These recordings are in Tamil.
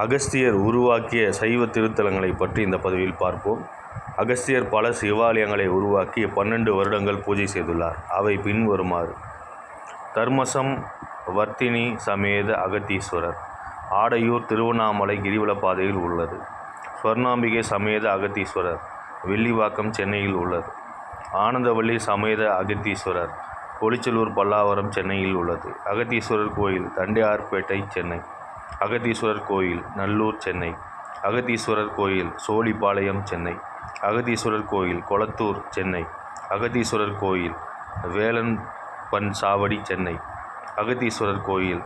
அகஸ்தியர் உருவாக்கிய சைவ திருத்தலங்களை பற்றி இந்த பதிவில் பார்ப்போம். அகஸ்தியர் பல சிவாலயங்களை உருவாக்கி 12 வருடங்கள் பூஜை செய்துள்ளார். அவை பின்வருமாறு: தர்மசம் வர்த்தினி சமேத அகத்தீஸ்வரர், ஆடையூர் திருவண்ணாமலை கிரிவலப்பாதையில் உள்ளது. ஸ்வர்ணாம்பிகை சமேத அகத்தீஸ்வரர், வெள்ளிவாக்கம் சென்னையில் உள்ளது. ஆனந்தவள்ளி சமேத அகத்தீஸ்வரர், பொலிச்சலூர் பல்லாவரம் சென்னையில் உள்ளது. அகத்தீஸ்வரர் கோயில் தண்டையார்பேட்டை சென்னை. அகத்தீஸ்வரர் கோயில் நல்லூர் சென்னை. அகத்தீஸ்வரர் கோயில் சோழிபாளையம் சென்னை. அகத்தீஸ்வரர் கோயில் கொளத்தூர் சென்னை. அகத்தீஸ்வரர் கோயில் வேலன்பன் சாவடி சென்னை. அகத்தீஸ்வரர் கோயில்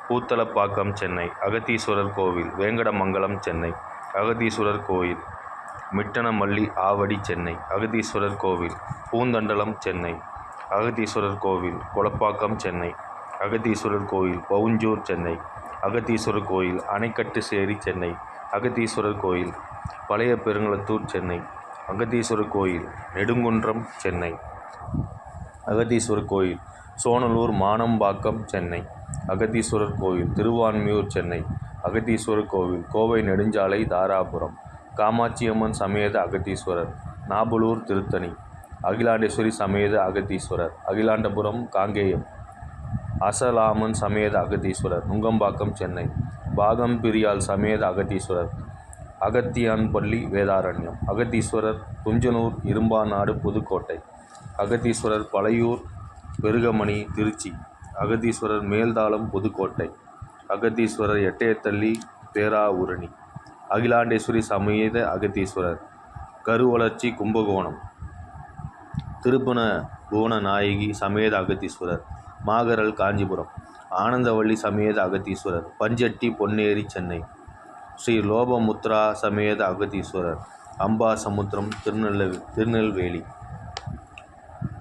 பூத்தலப்பாக்கம் சென்னை. அகத்தீஸ்வரர் கோவில் வேங்கடமங்கலம் சென்னை. அகத்தீஸ்வரர் கோயில் மிட்டனமல்லி ஆவடி சென்னை. அகத்தீஸ்வரர் கோவில் பூந்தண்டலம் சென்னை. அகத்தீஸ்வரர் கோவில் கொளப்பாக்கம் சென்னை. அகத்தீஸ்வரர் கோயில் பவுஞ்சூர் சென்னை. அகத்தீஸ்வரர் கோயில் அணைக்கட்டுசேரி சென்னை. அகத்தீஸ்வரர் கோயில் பழைய பெருங்களத்தூர் சென்னை. அகத்தீஸ்வரர் கோயில் நெடுங்குன்றம் சென்னை. அகத்தீஸ்வரர் கோயில் சோனலூர் மானம்பாக்கம் சென்னை. அகத்தீஸ்வரர் கோயில் திருவான்மியூர் சென்னை. அகத்தீஸ்வரர் கோவில் கோவை நெடுஞ்சாலை தாராபுரம். காமாட்சியம்மன் சமேத அகத்தீஸ்வரர் நாபலூர் திருத்தணி. அகிலாண்டேஸ்வரி சமேத அகத்தீஸ்வரர் அகிலாண்டபுரம் காங்கேயம். அசலாமன் சமேத அகத்தீஸ்வரர் நுங்கம்பாக்கம் சென்னை. பாகம்பிரியால் சமேத அகத்தீஸ்வரர் அகத்தியான்பள்ளி வேதாரண்யம். அகத்தீஸ்வரர் துஞ்சனூர் இரும்பாநாடு புதுக்கோட்டை. அகத்தீஸ்வரர் பழையூர் பெருகமணி திருச்சி. அகத்தீஸ்வரர் மேல்தாளம் புதுக்கோட்டை. அகத்தீஸ்வரர் எட்டயத்தள்ளி பேராவூரணி. அகிலாண்டேஸ்வரி சமேத அகத்தீஸ்வரர் கருவளர்ச்சி கும்பகோணம். திருப்புன புவனநாயகி சமேத அகத்தீஸ்வரர் மாகரல் காஞ்சிபுரம். ஆனந்தவள்ளி சமேத அகத்தீஸ்வரர் பஞ்சட்டி பொன்னேரி சென்னை. ஸ்ரீ லோபமுத்ரா சமேத அகத்தீஸ்வரர் அம்பாசமுத்திரம் திருநெல்வேலி.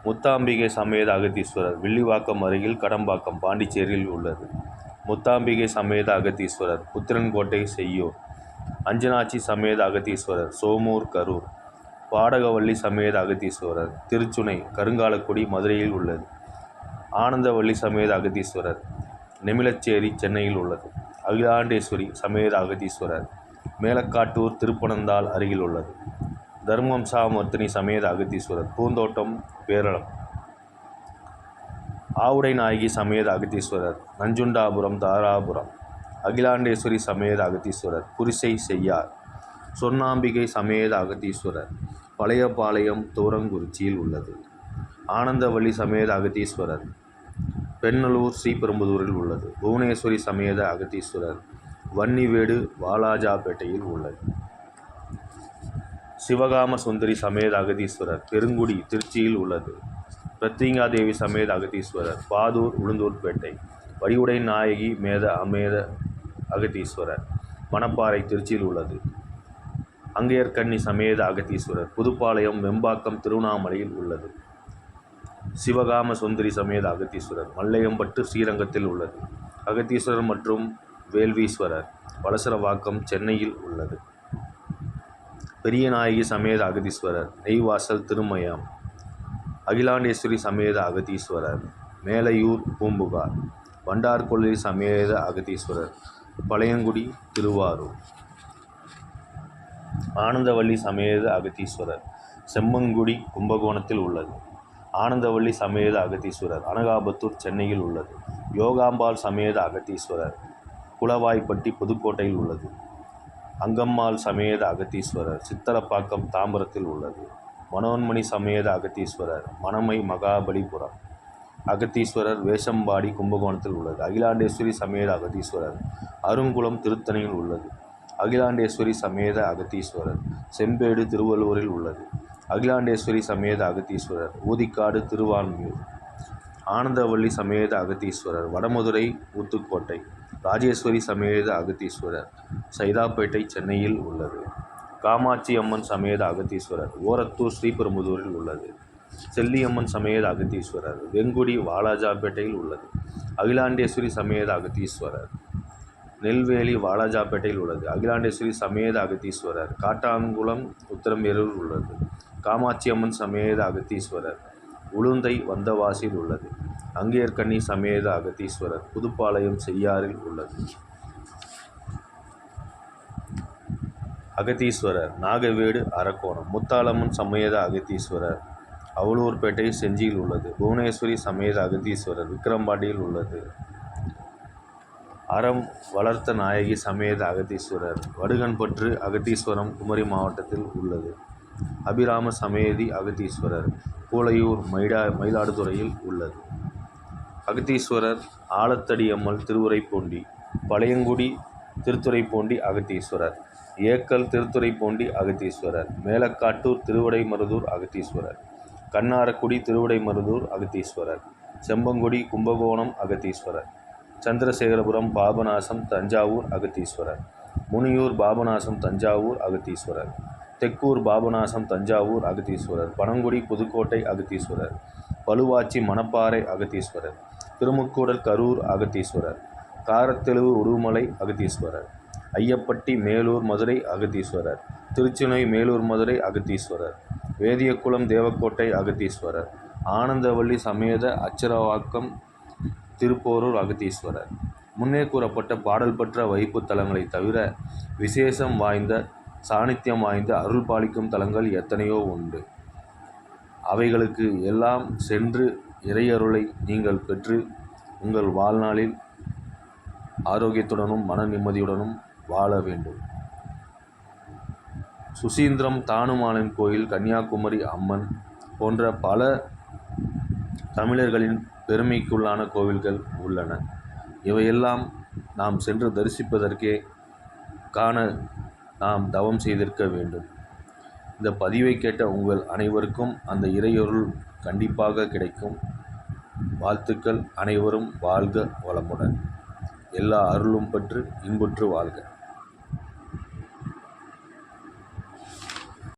முத்தாம்பிகை சமேத அகத்தீஸ்வரர் வில்லிவாக்கம் அருகில் கடம்பாக்கம் பாண்டிச்சேரியில் உள்ளது. முத்தாம்பிகை சமேத அகத்தீஸ்வரர் புத்திரன்கோட்டை செய்யூர். அஞ்சனாட்சி சமேத அகத்தீஸ்வரர் சோமூர் கரூர். பாடகவள்ளி சமேத அகத்தீஸ்வரர் திருச்சுனை கருங்காலக்குடி மதுரையில் உள்ளது. ஆனந்தவள்ளி சமேத அகத்தீஸ்வரர் நெமிலச்சேரி சென்னையில் உள்ளது. அகிலாண்டேஸ்வரி சமேத அகத்தீஸ்வரர் மேலக்காட்டூர் திருப்பனந்தாள் அருகில் உள்ளது. தர்மசாமர்த்தினி சமேத அகத்தீஸ்வரர் பூந்தோட்டம் பேரளம். ஆவுடை நாயகி சமேத அகத்தீஸ்வரர் நஞ்சுண்டாபுரம் தாராபுரம். அகிலாண்டேஸ்வரி சமேத அகத்தீஸ்வரர் புரிசை செய்யார். சொர்ணாம்பிகை சமேத அகத்தீஸ்வரர் பழையபாளையம் தூரங்குறிச்சியில் உள்ளது. ஆனந்தவள்ளி சமேத அகத்தீஸ்வரர் பெண்ணலூர் ஸ்ரீபெரும்புதூரில் உள்ளது. புவனேஸ்வரி சமேத அகத்தீஸ்வரர் வன்னிவேடு வாலாஜாபேட்டையில் உள்ளது. சிவகாம சுந்தரி சமேத அகத்தீஸ்வரர் பெருங்குடி திருச்சியில் உள்ளது. பிரத்யங்காதேவி சமேத அகத்தீஸ்வரர் பாதூர் உளுந்தூர்பேட்டை. வடிவுடை நாயகி அமேத அகத்தீஸ்வரர் மணப்பாறை திருச்சியில் உள்ளது. அங்கையர்கண்ணி சமேத அகத்தீஸ்வரர் புதுப்பாளையம் வெம்பாக்கம் திருவண்ணாமலையில் உள்ளது. சிவகாம சுந்தரி சமேத அகத்தீஸ்வரர் மல்லையம்பட்டு ஸ்ரீரங்கத்தில் உள்ளது. அகத்தீஸ்வரர் மற்றும் வேல்வீஸ்வரர் வலசரவாக்கம் சென்னையில் உள்ளது. பெரியநாயகி சமேத அகத்தீஸ்வரர் நெய்வாசல் திருமயம். அகிலாண்டேஸ்வரி சமேத அகத்தீஸ்வரர் மேலையூர் பூம்புகார். வண்டார்கொல்லி சமேத அகத்தீஸ்வரர் பழையங்குடி திருவாரூர். ஆனந்தவள்ளி சமேத அகத்தீஸ்வரர் செம்மங்குடி கும்பகோணத்தில் உள்ளது. ஆனந்தவள்ளி சமேத அகத்தீஸ்வரர் அனகாபத்தூர் சென்னையில் உள்ளது. யோகாம்பாள் சமேத அகத்தீஸ்வரர் குளவாய்ப்பட்டி புதுக்கோட்டையில் உள்ளது. அங்கம்மாள் சமேத அகத்தீஸ்வரர் சித்தலப்பாக்கம் தாம்பரத்தில் உள்ளது. மனோன்மணி சமேத அகத்தீஸ்வரர் மணமை மகாபலிபுரம். அகத்தீஸ்வரர் வேஷம்பாடி கும்பகோணத்தில் உள்ளது. அகிலாண்டேஸ்வரி சமேத அகத்தீஸ்வரர் அருங்குளம் திருத்தணியில் உள்ளது. அகிலாண்டேஸ்வரி சமேத அகத்தீஸ்வரர் செம்பேடு திருவள்ளூரில் உள்ளது. அகிலாண்டேஸ்வரி சமேத அகத்தீஸ்வரர் ஊதிக்காடு திருவான்மியூர். ஆனந்தவள்ளி சமேத அகத்தீஸ்வரர் வடமதுரை ஊத்துக்கோட்டை. ராஜேஸ்வரி சமேத அகத்தீஸ்வரர் சைதாப்பேட்டை சென்னையில் உள்ளது. காமாட்சி அம்மன் சமேத அகத்தீஸ்வரர் ஓரத்தூர் ஸ்ரீபெரும்புதூரில் உள்ளது. செல்லியம்மன் சமேத அகத்தீஸ்வரர் வெங்குடி வாலாஜாபேட்டையில் உள்ளது. அகிலாண்டேஸ்வரி சமேத அகத்தீஸ்வரர் நெல்வேலி வாலாஜாபேட்டையில் உள்ளது. அகிலாண்டேஸ்வரி சமேத அகத்தீஸ்வரர் காட்டாங்குளம் உத்தரமேரூர் உள்ளது. காமாட்சியம்மன் சமேத அகத்தீஸ்வரர் உளுந்தை வந்தவாசியில் உள்ளது. அங்கையர்கண்ணி சமேத அகத்தீஸ்வரர் புதுப்பாளையம் செய்யாறில் உள்ளது. அகத்தீஸ்வரர் நாகவேடு அரக்கோணம். முத்தாலம்மன் சமேத அகத்தீஸ்வரர் அவலூர்பேட்டை செஞ்சியில் உள்ளது. புவனேஸ்வரி சமேத அகத்தீஸ்வரர் விக்கிரம்பாண்டியில் உள்ளது. அறம் வளர்த்த நாயகி சமேத அகத்தீஸ்வரர் வடுகன்பற்று அகத்தீஸ்வரம் குமரி மாவட்டத்தில் உள்ளது. அபிராம சமேதி அகத்தீஸ்வரர் பூலையூர் மயிலாடுதுறையில் உள்ளது. அகத்தீஸ்வரர் ஆலத்தடியம்மல் திருத்துறைப்பூண்டி பழையங்குடி திருத்துறைப்பூண்டி அகத்தீஸ்வரர் ஏக்கல் திருத்துறைப்பூண்டி அகத்தீஸ்வரர் மேலக்காட்டூர் திருவிடைமருதூர் அகத்தீஸ்வரர் கண்ணாரக்குடி திருவிடைமருதூர் அகத்தீஸ்வரர் செம்பங்குடி கும்பகோணம் அகத்தீஸ்வரர் சந்திரசேகரபுரம் பாபநாசம் தஞ்சாவூர் அகத்தீஸ்வரர் முனியூர் பாபநாசம் தஞ்சாவூர் அகத்தீஸ்வரர் தெக்கூர் பாபநாசம் தஞ்சாவூர் அகத்தீஸ்வரர் பனங்குடி புதுக்கோட்டை அகத்தீஸ்வரர் பழுவாச்சி மணப்பாறை அகத்தீஸ்வரர் திருமுக்கூடல் கரூர் அகத்தீஸ்வரர் காரத்தெழுவு உடுமலை அகத்தீஸ்வரர் ஐயப்பட்டி மேலூர் மதுரை அகத்தீஸ்வரர் திருச்சுனை மேலூர் மதுரை அகத்தீஸ்வரர் வேதியக்குளம் தேவக்கோட்டை அகத்தீஸ்வரர் ஆனந்தவள்ளி சமேத அச்சரவாக்கம் திருப்போரூர் அகத்தீஸ்வரர். முன்னே கூறப்பட்ட பாடல் பெற்ற வைப்பு தலங்களை தவிர விசேஷம் வாய்ந்த சாநித்தியம் வாய்ந்த அருள் பாலிக்கும் தலங்கள் எத்தனையோ உண்டு. அவைகளுக்கு எல்லாம் சென்று இறையருளை நீங்கள் பெற்று உங்கள் வாழ்நாளில் ஆரோக்கியத்துடனும் மன நிம்மதியுடனும் வாழ வேண்டும். சுசீந்திரம் தானுமாலன் கோயில் கன்னியாகுமரி அம்மன் போன்ற பல தமிழர்களின் பெருமைக்குள்ளான கோவில்கள் உள்ளன. இவையெல்லாம் நாம் சென்று தரிசிப்பதற்கே காண நாம் தவம் செய்திருக்க வேண்டும். இந்த பதிவை கேட்ட உங்கள் அனைவருக்கும் அந்த இறையருள் கண்டிப்பாக கிடைக்கும். வாழ்த்துக்கள். அனைவரும் வாழ்க வளமுடன். எல்லா அருளும் பெற்று இன்புற்று வாழ்க.